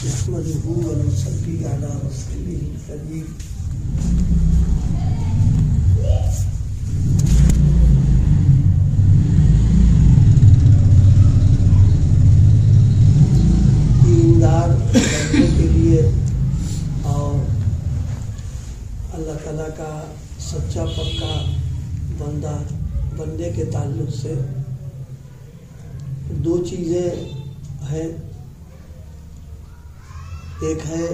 نحمده ونصلي على رسوله الكريم دیندار بننے کے لیے اور اللہ تعالیٰ کا سچا پکا بندہ بننے کے تعلق سے دو چیزیں ہیں، ایک ہے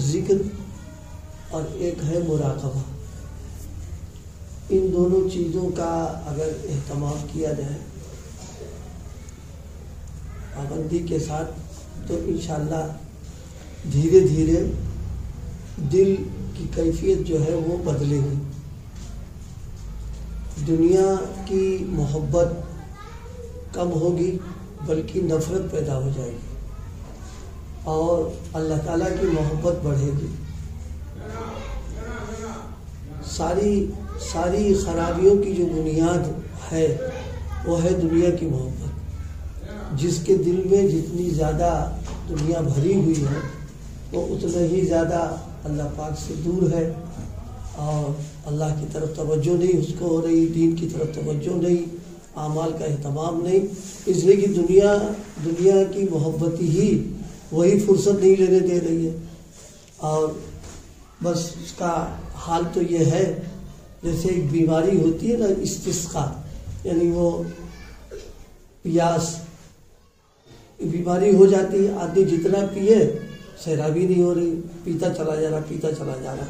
ذکر اور ایک ہے مراقبہ۔ ان دونوں چیزوں کا اگر اہتمام کیا جائے پابندی کے ساتھ تو انشاءاللہ دھیرے دھیرے دل کی کیفیت جو ہے وہ بدلے گی، دنیا کی محبت کم ہوگی بلکہ نفرت پیدا ہو جائے گی اور اللہ تعالیٰ کی محبت بڑھے گی۔ ساری خرابیوں کی جو بنیاد ہے وہ ہے دنیا کی محبت۔ جس کے دل میں جتنی زیادہ دنیا بھری ہوئی ہے وہ اتنا ہی زیادہ اللہ پاک سے دور ہے اور اللہ کی طرف توجہ نہیں اس کو ہو رہی، دین کی طرف توجہ نہیں، اعمال کا اہتمام نہیں، اس لیے کہ دنیا کی محبت ہی وہی فرصت نہیں لینے دے رہی ہے۔ اور بس اس کا حال تو یہ ہے جیسے ایک بیماری ہوتی ہے نا، استسقا، یعنی وہ پیاس بیماری ہو جاتی ہے، آدمی جتنا پیے سیرابی نہیں ہو رہی، پیتا چلا جا رہا۔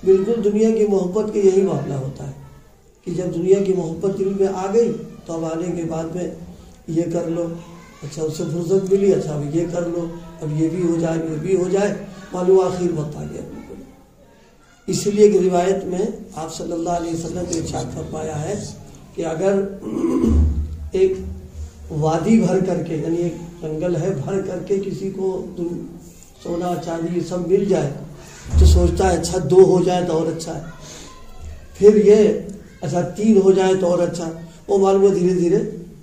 بالکل دنیا کی محبت کا یہی معاملہ ہوتا ہے کہ جب دنیا کی محبت دل میں آ گئی تو اب آنے کے بعد میں یہ کر لو، اچھا اس سے فرصت ملی، اچھا اب یہ کر لو، اب یہ بھی ہو جائے، معلوم آخر وقت آ گیا بالکل۔ اس لیے ایک روایت میں آپ صلی اللہ علیہ وسلم نے ارشاد فرمایا ہے کہ اگر ایک وادی بھر کر کے، یعنی ایک جنگل ہے بھر کر کے کسی کو سونا چاندی سب مل جائے تو سوچتا ہے اچھا 2 ہو جائے تو اور اچھا ہے، پھر یہ اچھا 3 ہو جائے تو اور اچھا، وہ معلوم ہے دھیرے دھیرے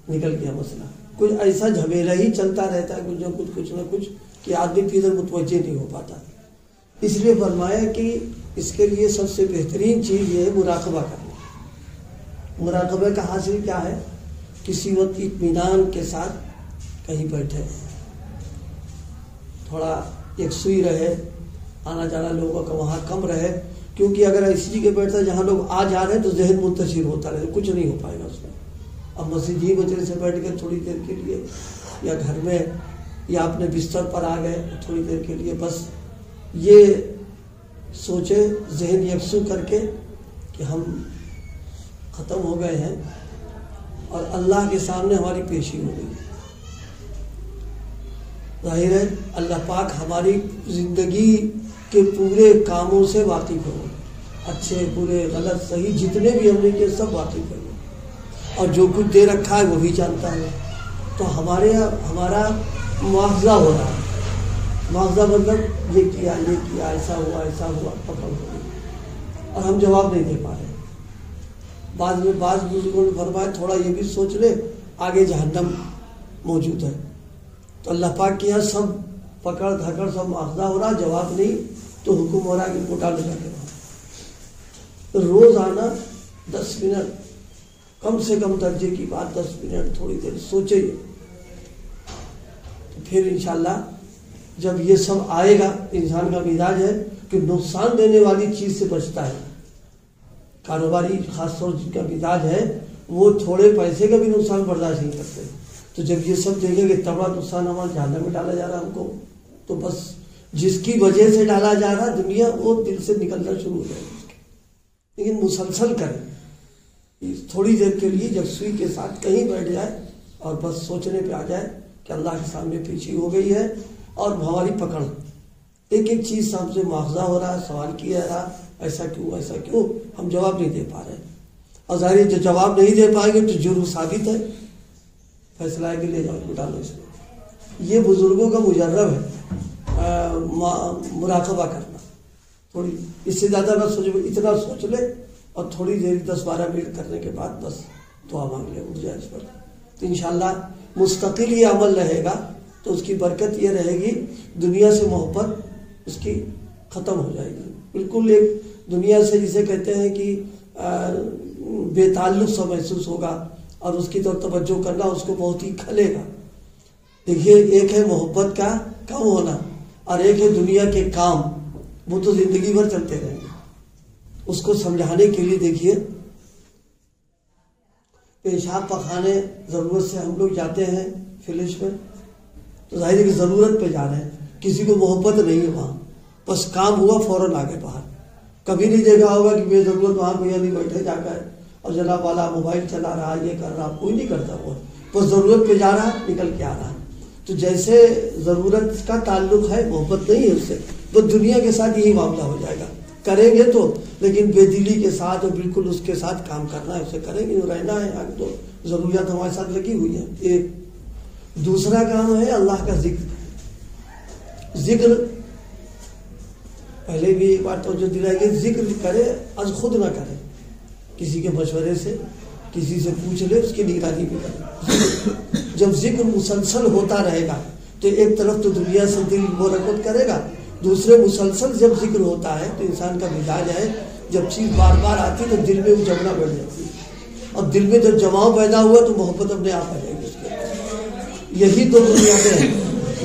نکل گیا مسئلہ۔ کچھ ایسا جھمیلا ہی چلتا رہتا ہے کچھ نہ کچھ کہ آدمی کی ادھر متوجہ نہیں ہو پاتا۔ اس لیے فرمایا کہ اس کے لیے سب سے بہترین چیز یہ ہے مراقبہ کرنا۔ مراقبہ کا حاصل کیا ہے؟ کسی وقت اطمینان کے ساتھ کہیں بیٹھے، تھوڑا یکسوئی رہے، آنا جانا لوگوں کا وہاں کم رہے، کیونکہ اگر ایسی جگہ بیٹھتا ہے جہاں لوگ آ جا رہے ہیں تو ذہن منتشر ہوتا رہے، کچھ نہیں ہو پائے گا اس میں۔ اب مسجد ہی وجہ سے بیٹھ کے تھوڑی دیر کے لیے یا گھر میں یا اپنے بستر پر آ گئے تھوڑی دیر کے لیے، بس یہ سوچے ذہن یکسو کر کے کہ ہم ختم ہو گئے ہیں اور اللہ کے سامنے ہماری پیشی ہو گئی۔ ظاہر ہے اللہ پاک ہماری زندگی کے پورے کاموں سے واقف ہو، اچھے برے غلط صحیح جتنے بھی ہم نے کیے سب واقف ہو، اور جو کچھ دے رکھا ہے وہ بھی جانتا ہے۔ تو ہمارا مواخذہ ہو رہا ہے، مواخذہ مطلب یہ کیا ایسا ہوا پکڑ ہو گئی اور ہم جواب نہیں دے پا رہے۔ بعض بزرگوں نے فرمایا تھوڑا یہ بھی سوچ لے آگے جہنم موجود ہے، تو اللہ پاک کے یہاں سب پکڑ دھکڑ سب مواخذہ ہو رہا، جواب نہیں تو حکم ہو رہا کہ موٹا لگا کے رہو۔ روز آنا 10 منٹ، کم سے کم درجے کی بات 10 منٹ تھوڑی دیر سوچے، تو پھر انشاءاللہ جب یہ سب آئے گا، انسان کا مزاج ہے کہ نقصان دینے والی چیز سے بچتا ہے۔ کاروباری خاص طور جن کا مزاج ہے وہ تھوڑے پیسے کا بھی نقصان برداشت نہیں کرتے، تو جب یہ سب دیکھیں گے تبڑا نقصان ہمارے جہنم میں ڈالا جا رہا ہم کو، تو بس جس کی وجہ سے ڈالا جا رہا دنیا وہ دل سے نکلنا شروع ہو جائے گی۔ لیکن مسلسل کریں، تھوڑی دیر کے لیے یکسوئی کے ساتھ کہیں بیٹھ جائے اور بس سوچنے پہ آ جائے کہ اللہ کے سامنے پیچھی ہو گئی ہے اور ہماری پکڑ، ایک چیز ہم سے مواخذہ ہو رہا ہے، سوال کیا رہا ایسا کیوں، ہم جواب نہیں دے پا رہے، اور ظاہر جو جواب نہیں دے پائیں گے تو جرم ثابت ہے، فیصلہ ہے کہ لے جاؤ ڈالو اس میں۔ یہ بزرگوں کا مجرب ہے مراقبہ کرنا، تھوڑی اس سے زیادہ نہ سوچے، اتنا سوچ لے اور تھوڑی دیر 10-12 منٹ کرنے کے بعد بس دعا مانگ لے، اٹھ جائے اس پر، تو انشاءاللہ مستقل یہ عمل رہے گا تو اس کی برکت یہ رہے گی دنیا سے محبت اس کی ختم ہو جائے گی. بالکل ایک دنیا سے جسے کہتے ہیں کہ بے تعلق سا محسوس ہوگا اور اس کی طرف توجہ کرنا اس کو بہت ہی کھلے گا. دیکھیے ایک ہے محبت کا کم ہونا اور ایک ہے دنیا کے کام، وہ تو زندگی بھر چلتے رہیں گے. اس کو سمجھانے کے لیے دیکھیے پیشاب پخانے ضرورت سے ہم لوگ جاتے ہیں فلش میں تو ظاہر ہے کہ ضرورت پہ جا رہے ہیں، کسی کو محبت نہیں ہے وہاں، بس کام ہوا فوراً آگے باہر. کبھی نہیں دیکھا ہوگا کہ بے ضرورت وہاں کوئی نہیں بیٹھے جا کر اور جناب والا موبائل چلا رہا یہ کر رہا، کوئی نہیں کرتا. وہ بس ضرورت پہ جا رہا نکل کے آ رہا. تو جیسے ضرورت کا تعلق ہے محبت نہیں ہے اس سے، بس دنیا کے ساتھ یہی معاملہ ہو جائے گا. کریں گے تو لیکن بے دلی کے ساتھ اور بالکل اس کے ساتھ کام کرنا ہے، اسے کریں گے رہنا ہے. آگے تو ضروریات ہمارے ساتھ لگی ہوئی ہیں. ایک دوسرا کام ہے اللہ کا ذکر. ذکر پہلے بھی ایک بات توجہ دلائی گئی، ذکر کرے از خود نہ کرے، کسی کے مشورے سے کسی سے پوچھ لے، اس کی نگرانی بھی کرے. جب ذکر مسلسل ہوتا رہے گا تو ایک طرف تو دنیا سے دل مرکت کرے گا، دوسرے مسلسل جب ذکر ہوتا ہے تو انسان کا مزاج ہے جب چیز بار بار آتی تو دل میں وہ جمنا بڑھ جاتی ہے اور دل میں جب جماؤ پیدا ہوا تو محبت اپنے آپ آ جائے گی اس کے. یہی دو بنیادیں ہیں،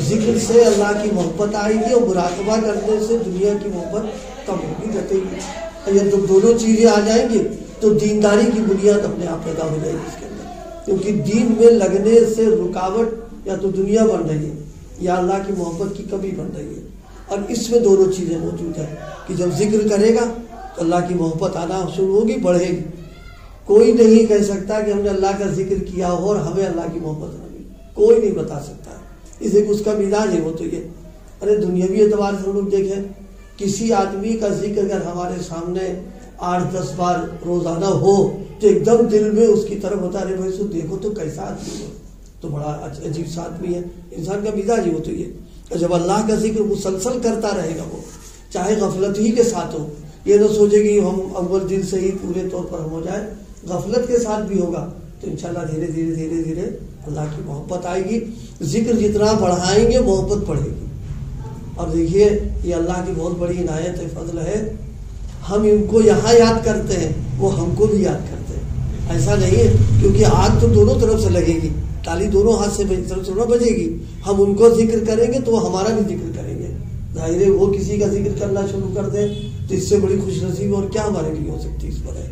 ذکر سے اللہ کی محبت آئے گی اور مراقبہ کرنے سے دنیا کی محبت کم ہوگی گھٹے گی. اگر جب دونوں چیزیں آ جائیں گی تو دینداری کی بنیاد اپنے آپ پیدا ہو جائے گی اس کے اندر. کیونکہ دین میں لگنے سے رکاوٹ یا تو دنیا بن رہی ہے یا اللہ کی محبت کی کمی بن رہی ہے. اور اس میں دونوں چیزیں موجود ہیں کہ جب ذکر کرے گا تو اللہ کی محبت آنا شروع ہوگی، بڑھے گی. کوئی نہیں کہہ سکتا کہ ہم نے اللہ کا ذکر کیا ہو اور ہمیں اللہ کی محبت نہ ملی، کوئی نہیں بتا سکتا. اسے اس کا مزاج ہے وہ تو یہ. ارے دنیاوی اعتبار سے ہم لوگ دیکھیں کسی آدمی کا ذکر اگر ہمارے سامنے 8-10 بار روزانہ ہو تو ایک دم دل میں اس کی طرف ہوتا ہے بھائی سو دیکھو تو کیسا آدمی ہے، تو بڑا عجیب سا آدمی ہے. انسان کا مزاج ہی وہ تو یہ. جب اللہ کا ذکر مسلسل کرتا رہے گا وہ چاہے غفلت ہی کے ساتھ ہو، یہ نہ سوچے کہ ہم اول دن سے ہی پورے طور پر ہو جائے، غفلت کے ساتھ بھی ہوگا تو انشاءاللہ دھیرے دھیرے دھیرے دھیرے اللہ کی محبت آئے گی. ذکر جتنا بڑھائیں گے محبت بڑھے گی. اور دیکھیے یہ اللہ کی بہت بڑی عنایت ہے، فضل ہے. ہم ان کو یہاں یاد کرتے ہیں، وہ ہم کو بھی یاد کرتے ہیں. ایسا نہیں ہے کیونکہ آگ تو دونوں طرف سے لگے گی، تالی دونوں ہاتھ سے بجے گی. ہم ان کو ذکر کریں گے تو وہ ہمارا بھی ذکر کریں گے. ظاہر ہے وہ کسی کا ذکر کرنا شروع کر دیں تو اس سے بڑی خوش نصیب اور کیا ہمارے لیے ہو سکتی اس پر ہے.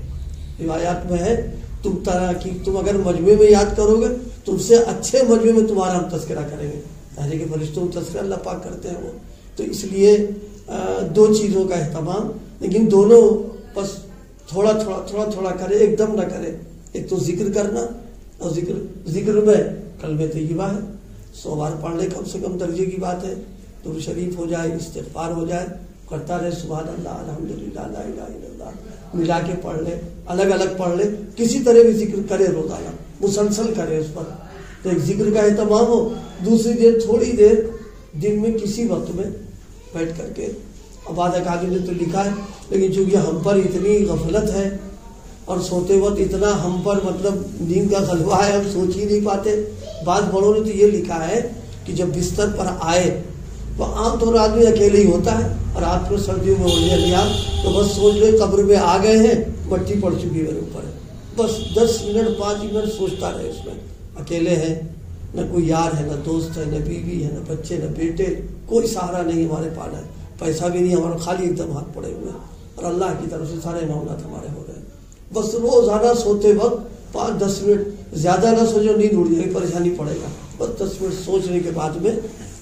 روایات میں ہے تم اگر مجمع میں یاد کرو گے تم سے اچھے مجمع میں تمہارا ہم تذکرہ کریں گے. ظاہر ہے کہ فرشتوں میں تذکرہ اللہ پاک کرتے ہیں وہ. تو اس لیے دو چیزوں کا اہتمام، لیکن دونوں بس تھوڑا تھوڑا تھوڑا تھوڑا کرے، ایک دم نہ کرے. ایک تو ذکر کرنا اور ذکر میں کلمہ طیبہ ہے 100 بار پڑھ لے، کم سے کم درجے کی بات ہے. درود شریف ہو جائے، استغفار ہو جائے، کرتا رہے سبحان اللہ الحمدللہ لا الہ الا اللہ، ملا کے پڑھ لے، الگ الگ پڑھ لے، کسی طرح بھی ذکر کرے روزانہ، مسلسل کرے اس پر. تو ایک ذکر کا اہتمام ہو. دوسری دیر تھوڑی دیر دن میں کسی وقت میں بیٹھ کر کے، اب بعض اکادمی نے تو لکھا ہے لیکن چونکہ ہم پر اتنی غفلت ہے اور سوتے وقت اتنا ہم پر مطلب نیند کا غلبہ ہے، ہم سوچ ہی نہیں پاتے. بعض بڑوں نے تو یہ لکھا ہے کہ جب بستر پر آئے تو عام طور آدمی اکیلے ہی ہوتا ہے اور رات کو سردیوں میں اڑنے لیا تو بس سوچ لے قبر میں آ گئے ہیں، مٹی پڑ چکی ہے اوپر، بس 10 منٹ 5 منٹ سوچتا رہے اس میں. اکیلے ہیں، نہ کوئی یار ہے، نہ دوست ہے، نہ بیوی ہے، نہ بچے، نہ بیٹے، کوئی سہارا نہیں ہمارے پاس ہے، پیسہ بھی نہیں ہمارا، خالی ایک دم ہاتھ پڑے ہوئے اور اللہ کی طرف سے سارے معاملات ہمارے ہو رہے ہیں. بس روزانہ سوتے وقت 5-10 منٹ، زیادہ نہ سوچو نیند اڑ جائے گی، پریشانی پڑے گا. بس 10 منٹ سوچنے کے بعد میں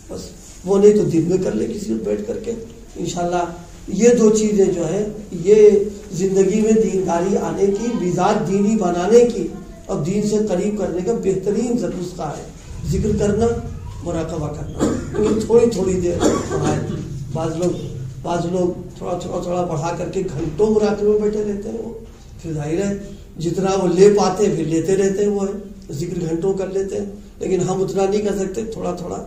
بس وہ نہیں تو دن میں کر لے کسی میں بیٹھ کر کے. انشاءاللہ یہ دو چیزیں جو ہیں یہ زندگی میں دینداری آنے کی، مزاج دینی بنانے کی اور دین سے قریب کرنے کا بہترین نسخہ ہے. ذکر کرنا، مراقبہ کرنا، تھوڑی تھوڑی دیر پڑھائیں. بعض لوگ تھوڑا بڑھا کر کے گھنٹوں مراقبے میں بیٹھے رہتے ہیں. وہ پھر ظاہر ہے جتنا وہ لے پاتے ہیں پھر لیتے رہتے ہیں، وہ ہے ذکر گھنٹوں کر لیتے ہیں. لیکن ہم اتنا نہیں کر سکتے، تھوڑا تھوڑا.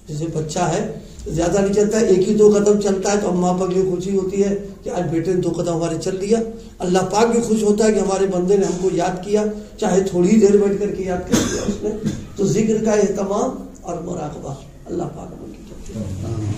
جیسے بچہ ہے زیادہ نہیں چلتا ہے، ایک ہی 2 قدم چلتا ہے تو اماں باپ کی خوشی ہوتی ہے کہ آج بیٹے نے 2 قدم ہمارے چل لیا. اللہ پاک بھی خوش ہوتا ہے کہ ہمارے بندے نے ہم کو یاد کیا، چاہے تھوڑی دیر بیٹھ کر کے یاد کر دیا اس نے. تو ذکر کا اہتمام اور مراقبہ اللہ پاک کی جاتی ہے.